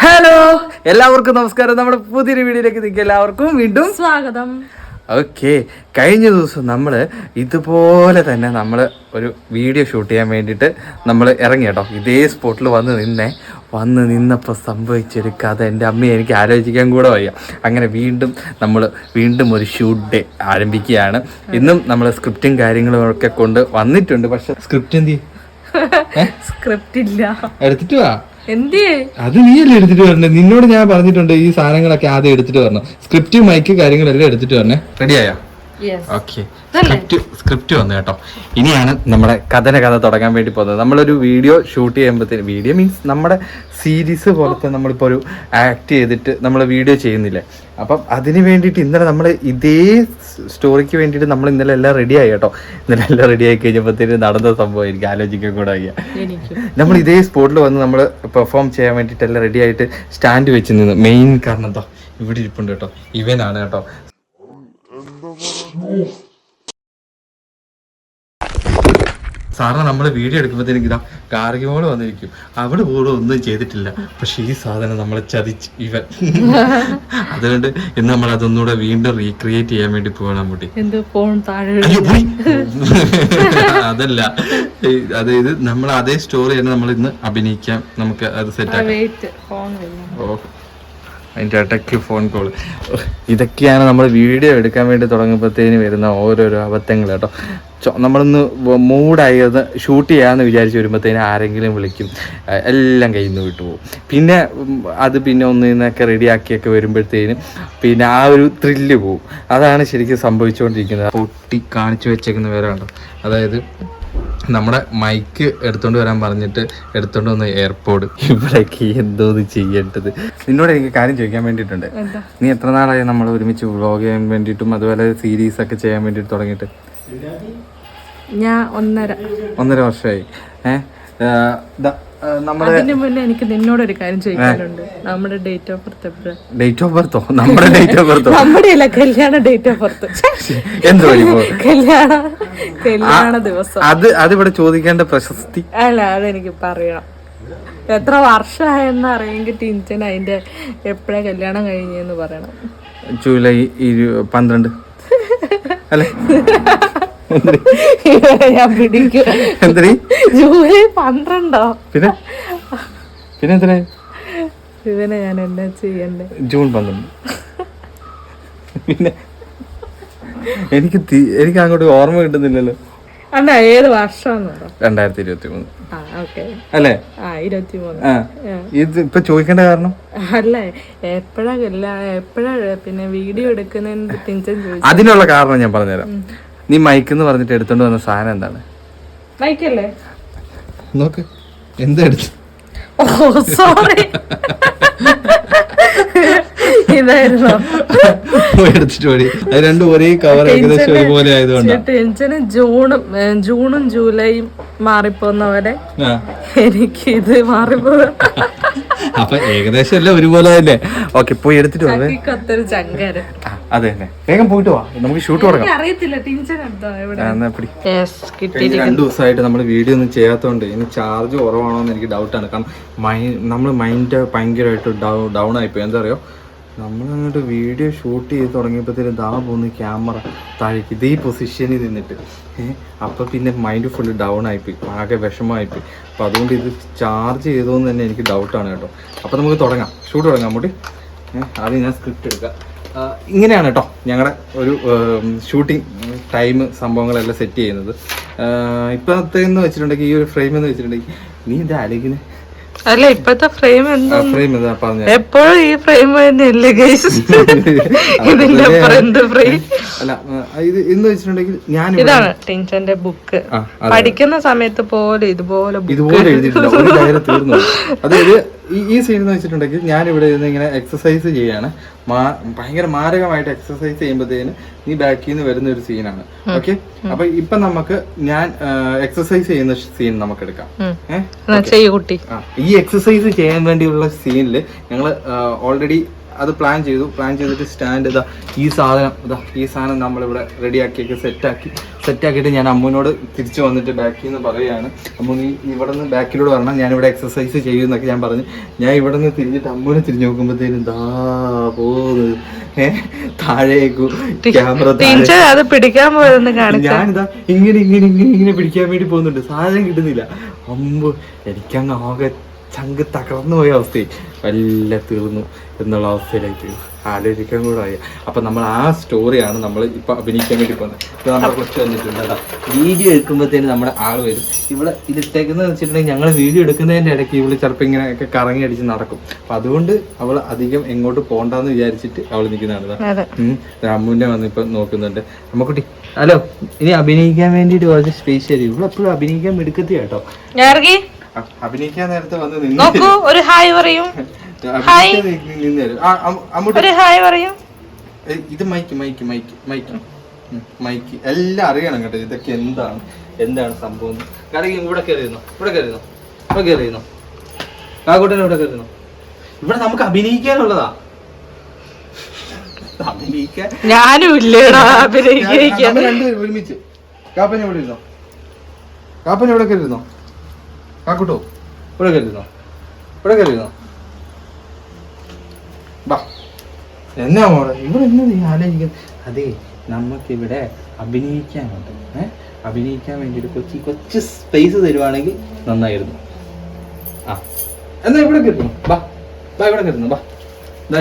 Hello, എല്ലാവർക്കും നമസ്കാരം. നമ്മുടെ പുതിയൊരു വീഡിയോയിലേക്ക് നിങ്ങൾക്ക് എല്ലാവർക്കും വീണ്ടും സ്വാഗതം. ഓക്കെ, കഴിഞ്ഞ ദിവസം നമ്മൾ ഇതുപോലെ തന്നെ നമ്മൾ ഒരു വീഡിയോ ഷൂട്ട് ചെയ്യാൻ വേണ്ടിയിട്ട് നമ്മൾ ഇറങ്ങി കേട്ടോ. ഇതേ സ്പോട്ടിൽ വന്ന് നിന്നപ്പോൾ സംഭവിച്ചൊരു കഥ എൻ്റെ അമ്മയെ എനിക്ക് ആലോചിക്കാൻ കൂടെ വയ്യ. അങ്ങനെ വീണ്ടും ഒരു ഷൂട്ട് ഡേ ആരംഭിക്കുകയാണ്. ഇന്നും നമ്മൾ സ്ക്രിപ്റ്റും കാര്യങ്ങളും ഒക്കെ കൊണ്ട് വന്നിട്ടുണ്ട്. പക്ഷെ സ്ക്രിപ്റ്റ് സ്ക്രിപ്റ്റ് ഇല്ല, എടുത്തിട്ട് വാ. അത് നീയല്ലേ എടുത്തിട്ട് വരണേ? നിന്നോട് ഞാൻ പറഞ്ഞിട്ടുണ്ട് ഈ സാധനങ്ങളൊക്കെ ആദ്യം എടുത്തിട്ട് വരണം. സ്ക്രിപ്റ്റ് മൈക്ക് കാര്യങ്ങളെല്ലാം എടുത്തിട്ട് വരണേ. റെഡിയായോ? ഓക്കെ, സ്ക്രിപ്റ്റ് വന്നു കേട്ടോ. ഇനിയാണ് നമ്മുടെ കഥ തുടങ്ങാൻ വേണ്ടി പോകുന്നത്. നമ്മളൊരു വീഡിയോ ഷൂട്ട് ചെയ്യുമ്പോഴത്തേന്, വീഡിയോ മീൻസ് നമ്മുടെ സീരീസ് പോലത്തെ നമ്മളിപ്പോൾ ഒരു ആക്ട് ചെയ്തിട്ട് നമ്മൾ വീഡിയോ ചെയ്യുന്നില്ലേ, അപ്പം അതിന് വേണ്ടിയിട്ട് ഇന്നലെ നമ്മൾ ഇതേ സ്റ്റോറിക്ക് വേണ്ടിയിട്ട് നമ്മൾ ഇന്നലെ എല്ലാം റെഡിയായി കേട്ടോ. ഇന്നലെ എല്ലാം റെഡിയായി കഴിഞ്ഞപ്പോഴത്തേന് നടന്ന സംഭവം എനിക്ക് ആലോചിക്കാൻ കൂടെ വയ്യ. നമ്മൾ ഇതേ സ്പോട്ടിൽ വന്ന് നമ്മൾ പെർഫോം ചെയ്യാൻ വേണ്ടിയിട്ട് എല്ലാം റെഡി ആയിട്ട് സ്റ്റാൻഡ് വെച്ച് നിന്ന്. മെയിൻ കാരണം എന്താ, ഇവിടെ ഇരിപ്പുണ്ട് കേട്ടോ, ഇവനാണ് കേട്ടോ. സാറിന് നമ്മൾ വീഡിയോ എടുക്കുമ്പോഴത്തേക്ക് ഇതാ കാർഗിമോള് വന്നിരിക്കും. അവിടെ പോലും ഒന്നും ചെയ്തിട്ടില്ല, പക്ഷെ ഈ സാധനം നമ്മളെ ചതിച്ച് ഇവൻ. അതുകൊണ്ട് ഇന്ന് നമ്മൾ അതൊന്നുകൂടെ വീണ്ടും റീക്രിയേറ്റ് ചെയ്യാൻ വേണ്ടി പോകണം കൂട്ടി. അതല്ല, അതായത് നമ്മൾ അതേ സ്റ്റോറി തന്നെ നമ്മൾ ഇന്ന് അഭിനയിക്കാം. നമുക്ക് അത് സെറ്റ് ആക്കാം. അതിൻ്റെ ഇടയ്ക്ക് ഫോൺ കോള്. ഇതൊക്കെയാണ് നമ്മൾ വീഡിയോ എടുക്കാൻ വേണ്ടി തുടങ്ങുമ്പോഴത്തേന് വരുന്ന ഓരോരോ അബദ്ധങ്ങൾ കേട്ടോ. നമ്മളൊന്ന് മൂഡായത് ഷൂട്ട് ചെയ്യാമെന്ന് വിചാരിച്ച് വരുമ്പോഴത്തേന് ആരെങ്കിലും വിളിക്കും, എല്ലാം കയ്യിൽ നിന്ന് വിട്ടുപോകും. പിന്നെ ഒന്ന് നിന്നൊക്കെ റെഡിയാക്കിയൊക്കെ വരുമ്പോഴത്തേനും പിന്നെ ആ ഒരു ത്രില്ല് പോവും. അതാണ് ശരിക്കും സംഭവിച്ചുകൊണ്ടിരിക്കുന്നത്. പൊട്ടി കാണിച്ചു വെച്ചേക്കുന്ന പേരാണോ, അതായത് നമ്മുടെ മൈക്ക് എടുത്തോണ്ട് വരാൻ പറഞ്ഞിട്ട് എടുത്തോണ്ട് വന്ന എയർപോർട്ട്. ഇവിടേക്ക് എന്തോന്ന് ചെയ്യേണ്ടത്? നിന്നോട് എനിക്ക് കാര്യം ചോദിക്കാൻ വേണ്ടിയിട്ടുണ്ട്. നീ എത്ര നാളായി നമ്മൾ ഒരുമിച്ച് വ്ളോഗ് ചെയ്യാൻ വേണ്ടിയിട്ടും അതുപോലെ സീരീസ് ഒക്കെ ചെയ്യാൻ വേണ്ടിയിട്ട് തുടങ്ങിയിട്ട്? ഞാൻ 1.5 വർഷമായി. അതിന് മുന്നേ എനിക്ക് നിന്നോടൊരു കാര്യം ചോദിക്കാനുണ്ട്. നമ്മുടെ date of birth date of ബർത്തോ? നമ്മുടെ ഡേറ്റ് ഓഫ് ബർത്തോ? നമ്മുടെ കല്യാണ ഡേറ്റ് ഓഫ് ബർത്ത്. കല്യാണ ദിവസം. അത് ഇവിടെ ചോദിക്കേണ്ട പ്രശസ്തി അല്ല, അതെനിക്ക് പറയണം. എത്ര വർഷമായെന്ന് അറിയെങ്കിൽ ടിൻചൻ അതിന്റെ എപ്പോഴാ കല്യാണം കഴിഞ്ഞെന്ന് പറയണം. ജൂലൈ 12 അല്ലേ? ഞാൻ പിടിക്കും. ജൂലൈ 12. പിന്നെ എന്തിനാ ഇവനെ ഞാൻ എന്നാ ചെയ്യണ്ടേ? ജൂൺ 12. പിന്നെ എനിക്ക് അങ്ങോട്ട് ഓർമ്മ കിട്ടുന്നില്ലല്ലോ. അല്ല, ഏത് വർഷം? 2023 അല്ലേ? ഇത് ഇപ്പൊ ചോദിക്കേണ്ട കാരണം അല്ല, എപ്പോഴാ പിന്നെ വീഡിയോ എടുക്കുന്നതിന് ടിൻചൻ ചോദിച്ചു. അതിനുള്ള കാരണം ഞാൻ പറഞ്ഞുതരാം. നീ മൈക്ക് എന്ന് പറഞ്ഞിട്ട് എടുത്തോണ്ട് വന്ന സാധനം എന്താണ്? മൈക്കല്ലേ? നോക്ക്, എന്താ എടുത്തു? സോറി, ഇതായിരുന്നു എടുത്തിട്ട് പോയി. അത് രണ്ടും ഒരേ കവർ ഏകദേശം ഒരുപോലെ ആയതുകൊണ്ട് ടെൻഷന് ജൂണും ജൂലൈയും മാറിപ്പോന്നവരെ എനിക്ക് ഇത് മാറിപ്പോ. അപ്പൊ ഏകദേശം എല്ലാം ഒരുപോലെ തന്നെ. ഓക്കെ, പോയി എടുത്തിട്ട് വാ. ചങ്കര്. അതെ തന്നെ, വേഗം പോയിട്ട് വാ, നമുക്ക് ഷൂട്ട് തുടങ്ങാം. അറിയത്തില്ല ടെൻഷൻ. 2 ദിവസമായിട്ട് നമ്മൾ വീഡിയോ ഒന്നും ചെയ്യാത്തതുകൊണ്ട് ഇനി ചാർജ് കുറവാണോ എന്ന് എനിക്ക് ഡൗട്ടാണ്. കാരണം നമ്മൾ മൈൻഡ് ഭയങ്കരമായിട്ട് ഡൗൺ ആയിപ്പോയി. എന്താ പറയുക, നമ്മളങ്ങോട്ട് വീഡിയോ ഷൂട്ട് ചെയ്ത് തുടങ്ങിയപ്പോഴത്തേനും പോകുന്ന ക്യാമറ താഴേക്ക് ഇതേ പൊസിഷനിൽ നിന്നിട്ട് അപ്പോൾ പിന്നെ മൈൻഡ് ഫുള്ള് ഡൗൺ ആയിപ്പോയി, ആകെ വിഷമമായിപ്പോയി. അപ്പോൾ അതുകൊണ്ട് ഇത് ചാർജ് ചെയ്തോന്ന് തന്നെ എനിക്ക് ഡൗട്ടാണ് കേട്ടോ. അപ്പോൾ നമുക്ക് ഷൂട്ട് തുടങ്ങാം. അങ്ങോട്ട് ആദ്യം ഞാൻ സ്ക്രിപ്റ്റ് എടുക്കാം. ഇങ്ങനെയാണ് കേട്ടോ ഞങ്ങളുടെ ഒരു ഷൂട്ടിംഗ് ടൈം സംഭവങ്ങളെല്ലാം സെറ്റ് ചെയ്യുന്നത്. ഇപ്പോഴത്തേന്ന് വെച്ചിട്ടുണ്ടെങ്കിൽ ഈ ഒരു ഫ്രെയിം എന്ന് വെച്ചിട്ടുണ്ടെങ്കിൽ നീ ഇത് ആലോചിക്കുന്നത് അല്ല, ഇപ്പത്തെ ഫ്രെയിം എപ്പോഴും ഈ ഫ്രെയിം തന്നെയല്ലേ ഇതിന്റെ ഫ്രണ്ട് ഫ്രെയിം. അല്ല, ഇത് എന്ന് വെച്ചിട്ടുണ്ടെങ്കിൽ ഞാൻ ഇതാണ് ടിൻചന്റെ ബുക്ക്. പഠിക്കുന്ന സമയത്ത് പോലെ ഇതുപോലെ എഴുതിയിട്ടില്ല, ഒരു കാര്യം തീർന്നു. അതായത് ഈ സീൻ എന്ന് വെച്ചിട്ടുണ്ടെങ്കിൽ ഞാൻ ഇവിടെ ഇരുന്ന് ഇങ്ങനെ എക്സസൈസ് ചെയ്യാണ്. ഭയങ്കര മാരകമായിട്ട് എക്സസൈസ് ചെയ്യുമ്പോഴത്തേന് നീ ബാക്കിൽ നിന്ന് വരുന്ന ഒരു സീനാണ്. ഓക്കെ, അപ്പൊ ഇപ്പൊ നമുക്ക് ഞാൻ എക്സസൈസ് ചെയ്യുന്ന സീൻ നമുക്ക് എടുക്കാം. കുട്ടി ഈ എക്സസൈസ് ചെയ്യാൻ വേണ്ടിയുള്ള സീനിൽ ഞങ്ങൾ ഓൾറെഡി അത് പ്ലാൻ ചെയ്തിട്ട് സ്റ്റാൻഡ് ഈ സാധനം നമ്മളിവിടെ റെഡിയാക്കിയൊക്കെ സെറ്റാക്കിയിട്ട് ഞാൻ അമ്മുവിനോട് തിരിച്ചു വന്നിട്ട് ബാക്കിൽ നിന്ന് പറയുകയാണ്, അമ്മു നീ ഇവിടെ നിന്ന് ബാക്കിലൂടെ വരണം, ഞാനിവിടെ എക്സസൈസ് ചെയ്യുമെന്നൊക്കെ ഞാൻ പറഞ്ഞു. ഞാൻ ഇവിടെ നിന്ന് തിരിഞ്ഞിട്ട് അമ്മുവിനെ തിരിഞ്ഞു നോക്കുമ്പോഴത്തേനും പോകുന്നത് താഴേക്കു ക്യാമറ ഞാനിതാ ഇങ്ങനെ പിടിക്കാൻ വേണ്ടി പോകുന്നുണ്ട്, സാധനം കിട്ടുന്നില്ല. അമ്പ് എനിക്കങ്ങ് ആകെ ചങ്ക് തകർന്നു പോയ അവസ്ഥയായി, വല്ല തീർന്നു എന്നുള്ള അവസ്ഥയിലേക്ക് ആലോചിക്കാൻ കൂടെ ആയി. അപ്പൊ നമ്മൾ ആ സ്റ്റോറിയാണ് നമ്മൾ ഇപ്പൊ അഭിനയിക്കാൻ വേണ്ടി പോകുന്നത്. ഇപ്പൊ നമ്മളെ കൊച്ചു വന്നിട്ടുണ്ട് കേട്ടോ. വീഡിയോ എടുക്കുമ്പോഴത്തേന് നമ്മുടെ ആള് വരും. ഇവിടെ ഇതിട്ടേക്കുന്നത് വെച്ചിട്ടുണ്ടെങ്കിൽ ഞങ്ങൾ വീഡിയോ എടുക്കുന്നതിന്റെ ഇടയ്ക്ക് ഇവള് ചിലപ്പോൾ ഇങ്ങനെയൊക്കെ കറങ്ങി അടിച്ച് നടക്കും. അപ്പൊ അതുകൊണ്ട് അവൾ അധികം എങ്ങോട്ട് പോണ്ടെന്ന് വിചാരിച്ചിട്ട് അവൾ നിൽക്കുന്നതാണ്. അമ്മുവിനെ വന്ന് ഇപ്പൊ നോക്കുന്നുണ്ട്. അമ്മക്കുട്ടി ഹലോ, ഇനി അഭിനയിക്കാൻ വേണ്ടിട്ട് കുറച്ച് സ്പേഷ്യൽ. ഇവളെപ്പോഴും അഭിനയിക്കാൻ എടുക്കത്തി കേട്ടോ. അഭിനയിക്കാൻ നേരത്തെ വന്ന് നിന്ന് ഒരു ഹായ് പറയും. ഇത് മൈക്ക് എല്ലാം അറിയണം കേട്ടോ. ഇതൊക്കെ എന്താണ് സംഭവം. ഇവിടെ കയറിയിരുന്നോ കാക്കൂട്ടനെ ഇവിടെ കയറിയിരുന്നോ. ഇവിടെ നമുക്ക് അഭിനയിക്കാനുള്ളതാ. അഭിനയിക്കാൻ ഞാനും ഇല്ലേടാ രണ്ടുപേരും ഒരുമിച്ച്. കാപ്പനെ ഇവിടെ ഇരുന്നോ, കാക്കൂട്ടോ ഇവിടെ കയറിയിരുന്നോ. ബാ എന്നാ മോളെ ഇവിടെ എന്നാ നീ ആലോചിക്കുന്നത്. അതെ, നമുക്കിവിടെ അഭിനയിക്കാനുണ്ട്. അഭിനയിക്കാൻ വേണ്ടിയിട്ട് കൊച്ചു സ്പേസ് തരുവാണെങ്കിൽ നന്നായിരുന്നു. ആ എന്നാ ഇവിടെ കയറുന്നു. ബാ ഇവിടെ കയറുന്നു.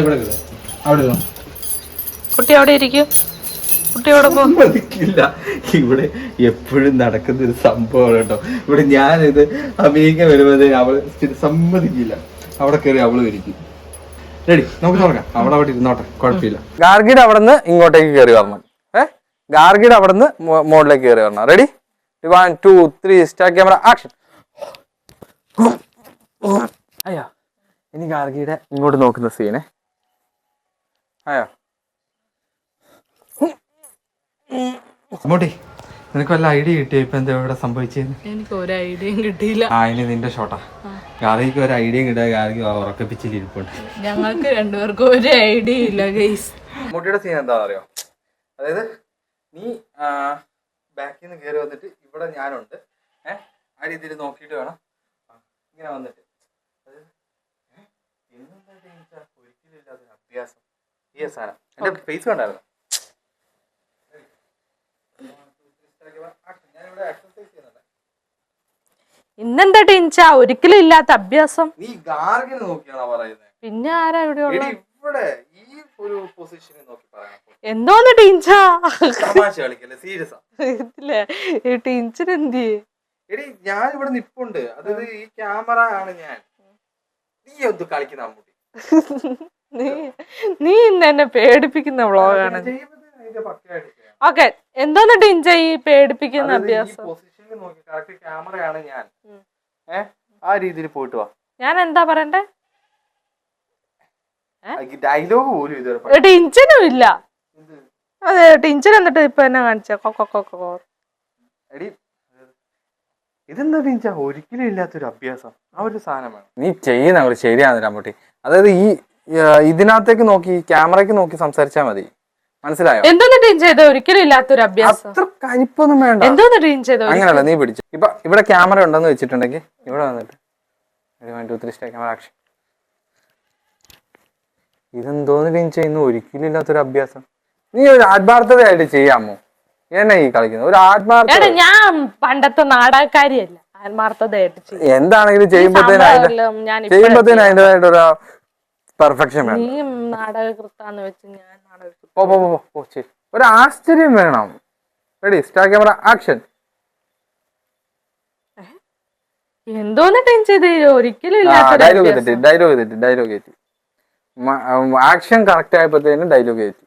ഇവിടെ കയറുന്നു. അവിടെ ഇരുന്നോ. കുട്ടി അവിടെ ഇരിക്കും. ഇല്ല, ഇവിടെ എപ്പോഴും നടക്കുന്ന ഒരു സംഭവമാണ് കേട്ടോ. ഇവിടെ ഞാനിത് അഭിനയിക്കാൻ വരുമ്പോഴേ അവള് സമ്മതിക്കില്ല. അവിടെ കയറി അവള് ഇരിക്കും. റെഡി, നമുക്ക് തുടങ്ങാം. അവിടെ ഇരുന്നോട്ടെ, കുഴപ്പമില്ല. ഗാർഗിയുടെ അവിടെ നിന്ന് ഇങ്ങോട്ടേക്ക് കയറി വരണം. ഗാർഗിയുടെ അവിടെ നിന്ന് മോളിലേക്ക് കയറി വരണം. Ready, 1 2 3 start camera action. അയ്യോ, ഇനി ഗാർഗിയുടെ ഇങ്ങോട്ട് നോക്കുന്ന സീനെ. അയ്യോ അമ്മൂട്ടി, നിനക്ക് വല്ല ഐഡിയ കിട്ടിയോ ഇപ്പൊ എന്താ ഇവിടെ സംഭവിച്ചത്? എനിക്ക് ഒരു ഐഡിയയും കിട്ടിയില്ല. ഇനി നിന്റെ ഷോട്ടാ. ഗാർഗിക്ക് ഒരു ഐഡിയ കിട്ടാ. ഗാർഗി ഉറക്കപ്പിച്ചിരിപ്പുണ്ട്. ഞങ്ങൾക്ക് രണ്ടുപേർക്കും ഒരു ഐഡിയ ഇല്ല ഗൈസ്. അമ്മൂട്ടിയുടെ സീൻ എന്താ അറിയോ? അതായത് നീ ബാക്കിൽ നിന്ന് കയറി വന്നിട്ട് ഇവിടെ ഞാനുണ്ട്. ആ രീതിയിൽ നോക്കിയിട്ട് വേണം ഇങ്ങനെ വന്നിട്ട്. ഒരിക്കലും ഇല്ലാത്തൊരു അഭ്യാസം ഈ സാധനം. എന്റെ ഫേസ് കണ്ടായിരുന്നു. ഇന്നെന്താ ടീൻച ഒരിക്കലും ഇല്ലാത്ത അഭ്യാസം? നീ ഗാർഗിനെ നോക്കിയാണോ പറയുന്നത്? പിന്നെ ആരാ ഇവിടെ ഇവിടെ ഈ ഒരു പൊസിഷനിൽ നോക്കി പറയാം. എന്തോന്ന് ടീൻച തമാശ കളിക്കല്ലേ, സീരിയസാ. ടീൻചന് എന്ത്? എടി ഞാൻ ഇവിടെ നിപ്പുണ്ട്. അതായത് ഈ ക്യാമറ ആണ് ഞാൻ. നീ എന്ത് കളിക്കുന്ന അമ്മൂട്ടി? നീ ഇന്ന് എന്നെ പേടിപ്പിക്കുന്ന വ്ളോഗാണ്. ഓക്കെ, എന്തോന്ന് ടീൻച ഈ പേടിപ്പിക്കുന്ന അഭ്യാസം? ക്യാമറയാണ് ഞാൻ. ആ രീതിയിൽ പോയിട്ട് വാ. ഞാൻ എന്താ പറയണ്ടേ? ഡയലോഗ് പോലും ടിൻചനും ഇല്ല. അതെ, ടിൻചൻ എന്നിട്ട് ഇപ്പൊ എന്നെ കാണിച്ച ഇതെന്താ ടീച്ച ഒരിക്കലും ഇല്ലാത്തൊരു അഭ്യാസം. ആ ഒരു സാധനമാണ് നീ ചെയ്യുന്ന ശരിയാകുന്നില്ല അമ്മൂട്ടി. അതായത് ഈ ഇതിനകത്തേക്ക് നോക്കി ക്യാമറയ്ക്ക് നോക്കി സംസാരിച്ചാൽ മതി. മനസ്സിലായോ? എന്തോന്ന് ടീം ചെയ്ത ഒരിക്കലും ഇല്ലാത്തൊരു അഭ്യാസം. അത്ര കലിപ്പൊന്നും വേണ്ട. എന്തോന്ന് ടീം ചെയ്ത അങ്ങനെയല്ല, നീ പിടിച്ചു. ഇപ്പൊ ഇവിടെ ക്യാമറ ഉണ്ടെന്ന് വെച്ചിട്ടുണ്ടെങ്കിൽ ഇവിടെ വന്നിട്ട് 1 2 3 ക്യാമറ ആക്ഷൻ. ഇതെന്തോന്ന് ടീം ചെയ്യുന്നു ഒരിക്കലും ഇല്ലാത്തൊരു അഭ്യാസം. നീ ഒരു ആത്മാർത്ഥതയായിട്ട് ചെയ്യാമോ? എന്നെ ഈ കളിക്കുന്നത് ഒരു ആത്മാർത്ഥത. ഞാൻ പണ്ടത്തെ നാടകക്കാരിയല്ല. ആത്മാർത്ഥതയായിട്ട് എന്താണെങ്കിലും ചെയ്യുമ്പോഴത്തേനും അതിൻ്റെതായിട്ടൊരു പെർഫെക്ഷൻ വേണം. നീ നാടകകൃത്താന്ന് വെച്ച് ഞാൻ ഒരു ആശ്ചര്യം വേണം. Ready, start camera action. എന്തോന്ന് ടീം ചെയ്ത് ഒരിക്കലും ഡയലോഗ് ഏറ്റി ആക്ഷൻ കറക്റ്റ് ആയപ്പോഴത്തേനും ഡയലോഗ് ഏറ്റി.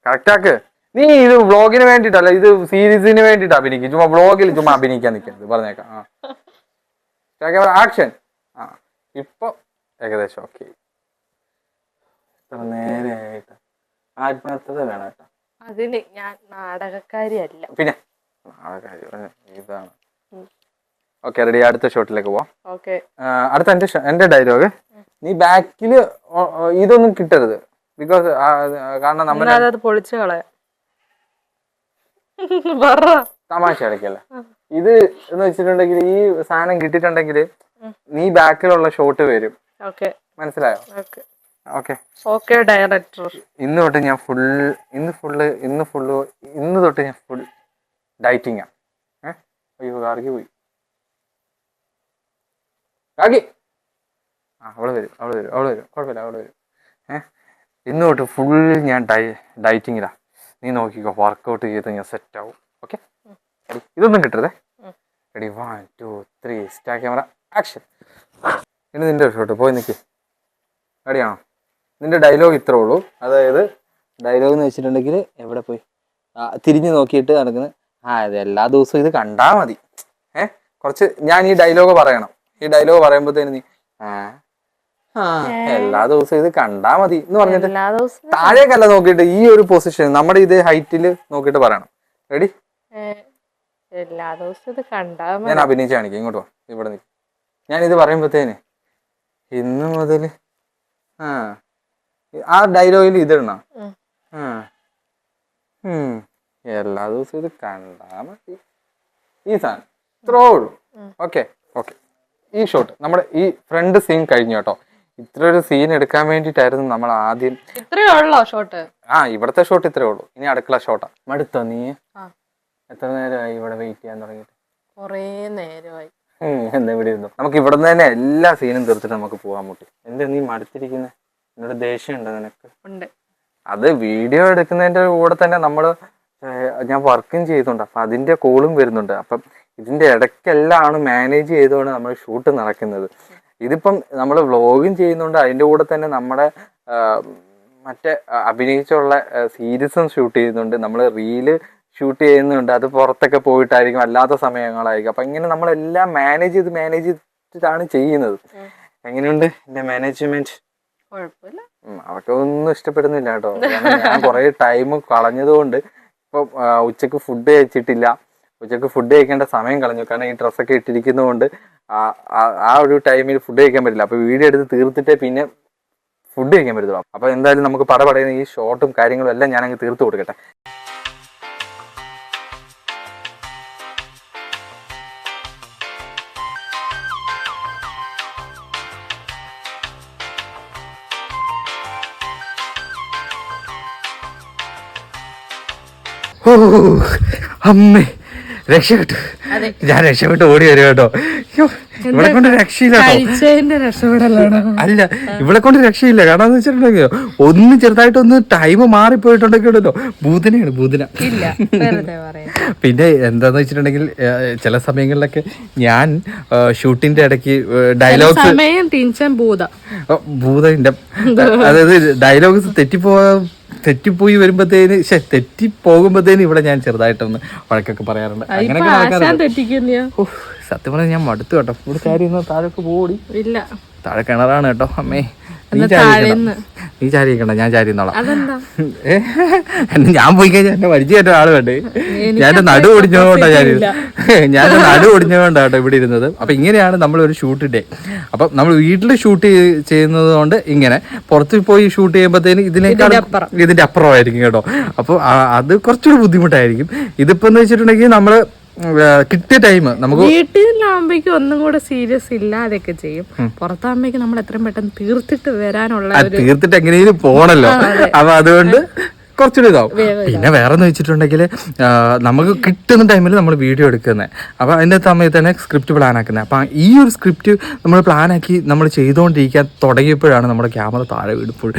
കറക്റ്റ് ആക്ക്. നീ ഇത് വ്ളോഗിന് വേണ്ടിട്ടല്ല, ഇത് സീരീസിന് വേണ്ടിട്ട് അഭിനയിക്കും. ചുമ്മാ വ്ളോഗിൽ ചുമ്മാ അഭിനയിക്കാൻ നിൽക്കരുത്, പറഞ്ഞേക്കാം. ആക്ഷൻ. ഇപ്പൊ ഏകദേശം ഓക്കെ. ഇത്ര നേരെയായിട്ട് ആത്മാർത്ഥത വേണം കേട്ടോ. അതിന് ഞാൻ നാടകക്കാരിയല്ല. പിന്നെ നാടകക്കാരി ഇതാണ്. ഓക്കെ, റെഡി, അടുത്ത ഷോട്ടിലേക്ക് പോവാം. അടുത്ത എന്റെ ഡയലോഗ് നീ ബാക്കില് ഇതൊന്നും കിട്ടരുത്. ബിക്കോസ് കാരണം നമ്മൾ പൊളിച്ചു കളയാ. തമാശ അടക്കല്ല. ഇത് എന്ന് വെച്ചിട്ടുണ്ടെങ്കിൽ ഈ സാധനം കിട്ടിയിട്ടുണ്ടെങ്കിൽ നീ ബാക്കിലുള്ള ഷോട്ട് വരും. മനസ്സിലായോ? Okay director. ഇന്ന് തൊട്ട് ഞാൻ ഫുൾ ഡയറ്റിങ്ങാ. അയ്യോ കാർഗി പോയി. കാർഗി അവള് വരും കുഴപ്പമില്ല, അവള് വരും. ഇന്ന് തൊട്ട് ഫുൾ ഞാൻ ഡയറ്റിങ്ങിലാ. നീ നോക്കിക്കോ, വർക്കൗട്ട് ചെയ്ത് ഞാൻ സെറ്റ് ആവും. ഓക്കെ, ഇതൊന്നും കിട്ടരുതേ. Ready, 1 2 3 start camera action. ഇനി നിന്റെ ഷോട്ട് പോയി നിൽക്കി. റെഡിയാണോ? നിന്റെ ഡയലോഗ് ഇത്രേ ഉള്ളൂ. അതായത് ഡയലോഗ് എന്ന് വെച്ചിട്ടുണ്ടെങ്കിൽ എവിടെ പോയി തിരിഞ്ഞു നോക്കിയിട്ട് നടക്കുന്നത്. ഇത് എല്ലാ ദിവസവും ഇത് കണ്ടാ മതി. കുറച്ച് ഞാൻ ഈ ഡയലോഗ് പറയണം. ഈ ഡയലോഗ് പറയുമ്പോഴത്തേന് നീ എല്ലാ ദിവസവും ഇത് കണ്ടാ മതി എന്ന് പറഞ്ഞിട്ട് താഴേക്കല്ല നോക്കിയിട്ട് ഈ ഒരു പൊസിഷൻ നമ്മുടെ ഇതേ ഹൈറ്റില് നോക്കിയിട്ട് പറയണം. റെഡി? എല്ലാ ദിവസവും ഇത് കണ്ടാ ഞാൻ അഭിനയിച്ച് കാണിക്കാം. ഇങ്ങോട്ട് വാ, ഇവിടെ നിൽക്കും. ഞാൻ ഇത് പറയുമ്പോഴത്തേന് ഇന്ന് മുതല് ആ ഡയലോഗിൽ ഇതിടണം. എല്ലാ ദിവസവും ഇത് കണ്ടാ മതി. ഈ സാധനം ഇത്രേ ഉള്ളൂ. ഓക്കെ. ഈ ഷോട്ട് നമ്മുടെ ഈ ഫ്രണ്ട് സീൻ കഴിഞ്ഞു കേട്ടോ. ഇത്ര ഒരു സീൻ എടുക്കാൻ വേണ്ടിട്ടായിരുന്നു നമ്മൾ ആദ്യം. ഷോട്ട് ഇവിടത്തെ ഷോട്ട് ഇത്രേ ഉള്ളൂ. ഇനി അടുക്കള ഷോട്ടാ. മടുത്തോ നീ? എത്ര നേരമായി ഇവിടെ വെയിറ്റ് ചെയ്യാൻ തുടങ്ങിയിട്ട്? കൊറേ നേരമായി. എന്താ ഇവിടെ ഇരുന്നു? നമുക്ക് ഇവിടെ നിന്ന് തന്നെ എല്ലാ സീനും തീർത്തിട്ട് നമുക്ക് പോകാൻ പറ്റും. എന്താ നീ മടുത്തിരിക്കുന്നത്? എന്നോട് ദേഷ്യം ഉണ്ടോ നിനക്ക്? അത് വീഡിയോ എടുക്കുന്നതിന്റെ കൂടെ തന്നെ ഞാൻ വർക്കും ചെയ്യുന്നുണ്ട്. അപ്പൊ അതിന്റെ കോളും വരുന്നുണ്ട്. അപ്പം ഇതിന്റെ ഇടയ്ക്കെല്ലാം മാനേജ് ചെയ്തുകൊണ്ട് നമ്മൾ ഷൂട്ട് നടക്കുന്നത്. ഇതിപ്പം നമ്മൾ വ്ളോഗും ചെയ്യുന്നുണ്ട്, അതിന്റെ കൂടെ തന്നെ നമ്മുടെ മറ്റേ അഭിനയിച്ചുള്ള സീരീസും ഷൂട്ട് ചെയ്യുന്നുണ്ട്, നമ്മൾ റീല് ഷൂട്ട് ചെയ്യുന്നുണ്ട്. അത് പുറത്തൊക്കെ പോയിട്ടായിരിക്കും, അല്ലാത്ത സമയങ്ങളായിരിക്കും. അപ്പൊ ഇങ്ങനെ നമ്മളെല്ലാം മാനേജ് ചെയ്തിട്ടാണ് ചെയ്യുന്നത്. എങ്ങനെയുണ്ട് എന്റെ മാനേജ്മെന്റ്? അവർക്ക് ഒന്നും ഇഷ്ടപ്പെടുന്നില്ല കേട്ടോ. ഞാൻ കുറെ ടൈം കളഞ്ഞതുകൊണ്ട് ഇപ്പൊ ഉച്ചക്ക് ഫുഡ് കഴിച്ചിട്ടില്ല. ഉച്ചക്ക് ഫുഡ് കഴിക്കേണ്ട സമയം കളഞ്ഞു. കാരണം ഈ ഡ്രസ്സൊക്കെ ഇട്ടിരിക്കുന്നതുകൊണ്ട് ആ ഒരു ടൈമിൽ ഫുഡ് കഴിക്കാൻ പറ്റില്ല. അപ്പൊ വീഡിയോ എടുത്ത് തീർത്തിട്ടേ പിന്നെ ഫുഡ് കഴിക്കാൻ പറ്റത്തുള്ളൂ. അപ്പൊ എന്തായാലും നമുക്ക് പടപടയുന്ന ഈ ഷോട്ടും കാര്യങ്ങളും എല്ലാം ഞാനങ്ങ് തീർത്ത് കൊടുക്കട്ടെ. അമ്മേ, രക്ഷപ്പെട്ടു. ഞാൻ രക്ഷപ്പെട്ട് ഓടി വരും കേട്ടോ. ഇവിടെ കൊണ്ട് രക്ഷയില്ല. അല്ല, ഇവിടെ കൊണ്ട് രക്ഷയില്ല. കാരണം എന്ന് വെച്ചിട്ടുണ്ടെങ്കിൽ ഒന്ന് ചെറുതായിട്ടൊന്ന് ടൈം മാറിപ്പോയിട്ടുണ്ടെങ്കിൽ ഉണ്ടല്ലോ, ഭൂതനയാണ് ഭൂതന. പിന്നെ എന്താന്ന് വെച്ചിട്ടുണ്ടെങ്കിൽ ചില സമയങ്ങളിലൊക്കെ ഞാൻ ഷൂട്ടിന്റെ ഇടയ്ക്ക് ഡയലോഗ്സ് ഭൂതന്റെ അതായത് ഡയലോഗ്സ് തെറ്റിപ്പോയി വരുമ്പോഴത്തേന് തെറ്റിപ്പോകുമ്പോഴത്തേന് ഇവിടെ ഞാൻ ചെറുതായിട്ടൊന്ന് വഴക്കൊക്കെ പറയാറുണ്ട്. അങ്ങനെയൊക്കെ സത്യം പറഞ്ഞാൽ ഞാൻ മടുത്തു കേട്ടോ. ഇവിടെ കാര്യം താഴേക്ക് പോടി. ഇല്ല, താഴെ കിണറാണ് കേട്ടോ. അമ്മേ, നീ ചാരിക്കണ്ട, ഞാൻ ചാരിന്നോളാം. ഞാൻ പോയി കഴിഞ്ഞാൽ എന്നെ പരിചയമായിട്ട് ആള് വേണ്ടേ. ഞാൻ നടു ഒടിഞ്ഞതുകൊണ്ടാ ഞാൻ നടു ഒടിഞ്ഞതുകൊണ്ടാ കേട്ടോ ഇവിടെ ഇരുന്നത്. അപ്പൊ ഇങ്ങനെയാണ് നമ്മളൊരു ഷൂട്ട് ഡേ. അപ്പൊ നമ്മൾ വീട്ടിൽ ഷൂട്ട് ചെയ്യുന്നത് കൊണ്ട് ഇങ്ങനെ, പുറത്ത് പോയി ഷൂട്ട് ചെയ്യുമ്പോഴത്തേന് ഇതിന്റെ അപ്പുറമായിരിക്കും കേട്ടോ. അപ്പൊ അത് കുറച്ചുകൂടി ബുദ്ധിമുട്ടായിരിക്കും. ഇതിപ്പോ എന്ന് വെച്ചിട്ടുണ്ടെങ്കിൽ നമ്മള് കിട്ടിയ ടൈം നമുക്ക് വീട്ടിലാകുമ്പോഴേക്കും ഒന്നും കൂടെ സീരിയസ് ഇല്ലാതെയൊക്കെ ചെയ്യും. പുറത്താകുമ്പോഴേക്കും നമ്മൾ എത്രയും പെട്ടെന്ന് തീർത്തിട്ട് വരാനുള്ള തീർത്തിട്ട് എങ്ങനെയും പോണല്ലോ. അപ്പൊ അതുകൊണ്ട് കുറച്ചുകൂടി ഇതാവും. പിന്നെ വേറെ എന്ന് വെച്ചിട്ടുണ്ടെങ്കിൽ നമുക്ക് കിട്ടുന്ന ടൈമിൽ നമ്മൾ വീഡിയോ എടുക്കുന്നത്. അപ്പോൾ അതിൻ്റെ സമയത്ത് തന്നെ സ്ക്രിപ്റ്റ് പ്ലാൻ ആക്കുന്നത്. അപ്പം ഈ ഒരു സ്ക്രിപ്റ്റ് നമ്മൾ പ്ലാനാക്കി നമ്മൾ ചെയ്തുകൊണ്ടിരിക്കാൻ തുടങ്ങിയപ്പോഴാണ് നമ്മുടെ ക്യാമറ താഴെ വീടുമ്പോൾ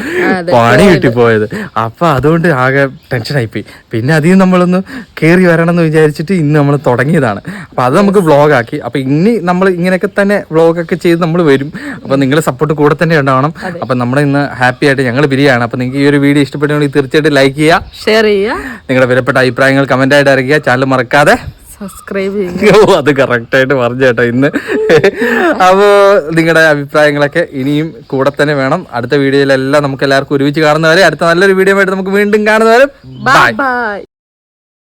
പണി കിട്ടിപ്പോയത്. അപ്പം അതുകൊണ്ട് ആകെ ടെൻഷനായിപ്പോയി. പിന്നെ അതിൽ നമ്മളൊന്ന് കയറി വരണം എന്ന് വിചാരിച്ചിട്ട് ഇന്ന് നമ്മൾ തുടങ്ങിയതാണ്. അപ്പം അത് നമുക്ക് വ്ളോഗാക്കി. അപ്പം ഇനി നമ്മൾ ഇങ്ങനെയൊക്കെ തന്നെ വ്ളോഗൊക്കെ ചെയ്ത് നമ്മൾ വരും. അപ്പം നിങ്ങളുടെ സപ്പോർട്ട് കൂടെ തന്നെ ഉണ്ടാവണം. അപ്പം നമ്മൾ ഇന്ന് ഹാപ്പി ആയിട്ട് ഞങ്ങൾ പിരിയാണ്. അപ്പം നിങ്ങൾക്ക് ഈ ഒരു വീഡിയോ ഇഷ്ടപ്പെടുകയാണെങ്കിൽ തീർച്ചയായിട്ടും ലൈക്ക് ചെയ്യുക, ഷെയർ ചെയ്യുക, നിങ്ങളുടെ വിലപ്പെട്ട അഭിപ്രായങ്ങൾ കമന്റ് ആയിട്ട് അറിയിക്കുക. ചാനൽ മറക്കാതെ സബ്സ്ക്രൈബ് ചെയ്യുക. അത് കറക്റ്റായിട്ട് പറഞ്ഞു കേട്ടോ ഇന്ന്. അപ്പോൾ നിങ്ങളുടെ അഭിപ്രായങ്ങളൊക്കെ ഇനിയും കൂടെ തന്നെ വേണം. അടുത്ത വീഡിയോയിലെല്ലാം നമുക്ക് എല്ലാവർക്കും ഒരുമിച്ച് കാണുന്നവരെ, അടുത്ത നല്ലൊരു വീഡിയോ ആയിട്ട് നമുക്ക് വീണ്ടും കാണുന്നവരെ ബൈ.